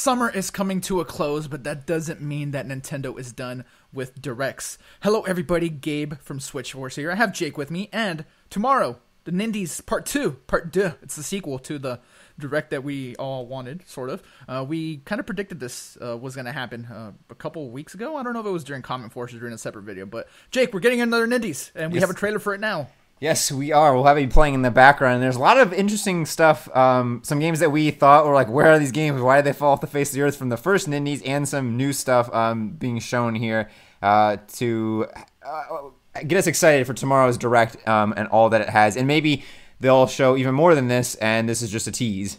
Summer is coming to a close, but that doesn't mean that Nintendo is done with directs. Hello everybody, Gabe from Switch Wars here. I have Jake with me, and tomorrow, the Nindies Part 2, Part 2. It's the sequel to the direct that we all wanted, sort of. We kind of predicted this was going to happen a couple weeks ago. I don't know if it was during Comment Force or during a separate video, but Jake, we're getting another Nindies, and we have a trailer for it now. Yes, we are. We'll have it playing in the background. There's a lot of interesting stuff. Some games that we thought were like, where are these games? Why did they fall off the face of the earth from the first Nindies? And some new stuff being shown here to get us excited for tomorrow's Direct and all that it has. And maybe they'll show even more than this, and this is just a tease.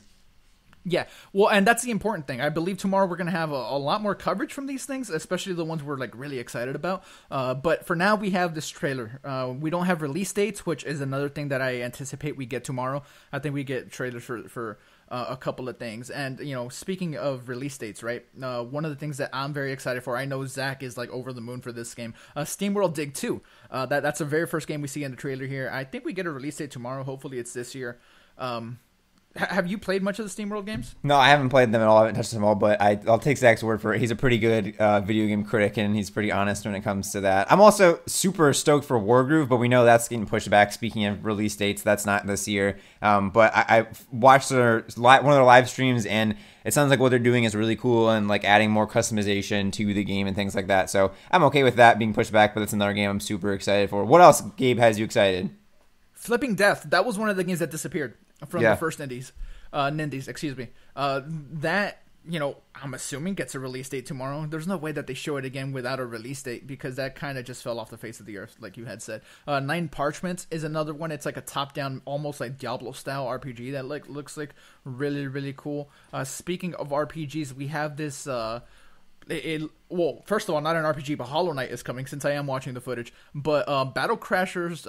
Yeah, well, and that's the important thing. I believe tomorrow we're going to have a lot more coverage from these things, especially the ones we're like really excited about. But for now, we have this trailer. We don't have release dates, which is another thing that I anticipate we get tomorrow. I think we get trailers for a couple of things. And, you know, speaking of release dates, right, one of the things that I'm very excited for, I know Zach is like over the moon for this game, SteamWorld Dig 2. That's the very first game we see in the trailer here. I think we get a release date tomorrow. Hopefully it's this year. Have you played much of the SteamWorld games? No, I haven't played them at all. I haven't touched them all, but I'll take Zach's word for it. He's a pretty good video game critic, and he's pretty honest when it comes to that. I'm also super stoked for Wargroove, but we know that's getting pushed back. Speaking of release dates, that's not this year. But I watched one of their live streams, and it sounds like what they're doing is really cool and like adding more customization to the game and things like that. So I'm okay with that being pushed back, but it's another game I'm super excited for. What else, Gabe, has you excited? Flipping Death. That was one of the games that disappeared from the first Nindies. That, you know, I'm assuming gets a release date tomorrow. There's no way that they show it again without a release date, because that kind of just fell off the face of the earth, like you had said. Nine Parchments is another one. It's like a top-down, almost like Diablo-style RPG that like looks like really, really cool. Speaking of RPGs, we have this... well, first of all, not an RPG, but Hollow Knight is coming, since I am watching the footage. But Battle Crashers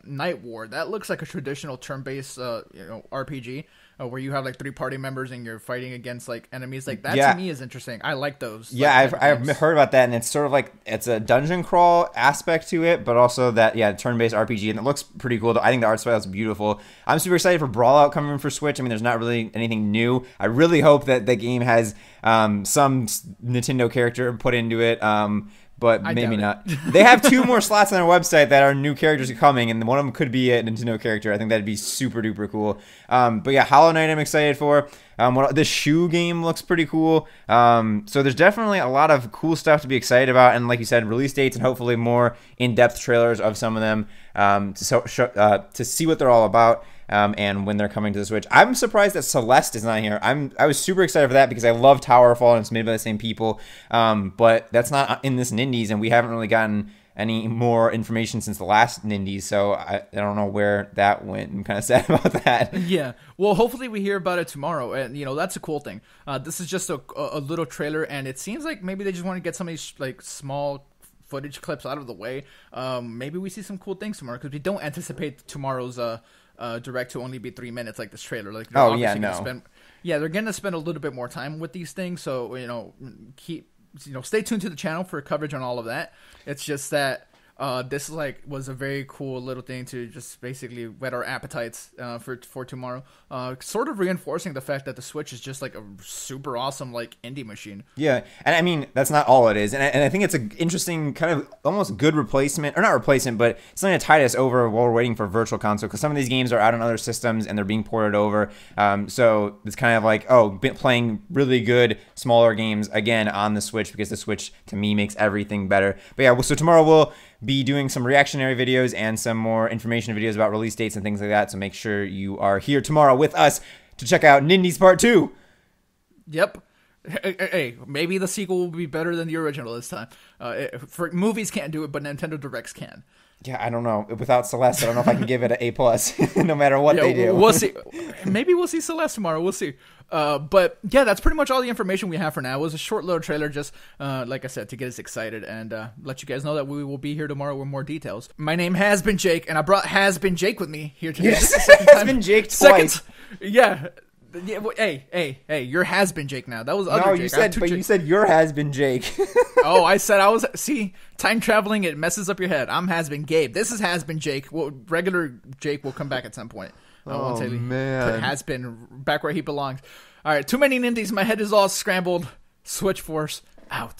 Night War, that looks like a traditional turn-based RPG, where you have like 3 party members and you're fighting against like enemies. Like that to me is interesting. I like those. Yeah, I've heard about that, and it's sort of like it's a dungeon crawl aspect to it, but also that turn-based RPG, and it looks pretty cool. I think the art style is beautiful. I'm super excited for Brawlout coming for Switch. I mean, there's not really anything new. I really hope that the game has some Nintendo character put into it. But maybe not. They have 2 more slots on their website that are new characters coming, and one of them could be a Nintendo character. I think that'd be super duper cool. But yeah, Hollow Knight I'm excited for. The shoe game looks pretty cool. So there's definitely a lot of cool stuff to be excited about, and like you said, release dates and hopefully more in-depth trailers of some of them to see what they're all about. And when they're coming to the Switch. I'm surprised that Celeste is not here. I was super excited for that because I love Towerfall and it's made by the same people. But that's not in this Nindies, and we haven't really gotten any more information since the last Nindies, so I don't know where that went. I'm kind of sad about that. Yeah, well, hopefully we hear about it tomorrow, and you know that's a cool thing. This is just a little trailer, and it seems like maybe they just want to get some of these like small footage clips out of the way. Maybe we see some cool things tomorrow, because we don't anticipate tomorrow's direct to only be 3 minutes like this trailer. Like, they're they're gonna spend a little bit more time with these things, so stay tuned to the channel for coverage on all of that. It's just that this was a very cool little thing to just basically whet our appetites for tomorrow. Sort of reinforcing the fact that the Switch is just like a super awesome like indie machine. Yeah, and I mean that's not all it is, and I think it's an interesting kind of almost good replacement, or not replacement, but something to tide us over while we're waiting for Virtual Console, because some of these games are out on other systems and they're being ported over. So it's kind of like playing really good smaller games again on the Switch, because the Switch to me makes everything better. But yeah, so tomorrow we'll be doing some reactionary videos and some more information videos about release dates and things like that. So make sure you are here tomorrow with us to check out Nindies Part 2. Yep. Hey, maybe the sequel will be better than the original this time. For movies can't do it, but Nintendo Directs can. Yeah, I don't know. Without Celeste, I don't know if I can give it an A+, no matter what they do. We'll see. Maybe we'll see Celeste tomorrow. We'll see. But yeah, that's pretty much all the information we have for now. It was a short little trailer, just like I said, to get us excited and let you guys know that we will be here tomorrow with more details. My name has been Jake, and I brought Has Been Jake with me here today. Yes, Has Been Jake twice. Yeah. Yeah, well, hey, you're has been Jake now. That was other Jake. You said your has been Jake. Oh, I said I was. See, time traveling, it messes up your head. I'm has been Gabe. This is has been Jake. Well, regular Jake will come back at some point. Man, has been back where he belongs. All right, too many Nindies. My head is all scrambled. Switch Force out.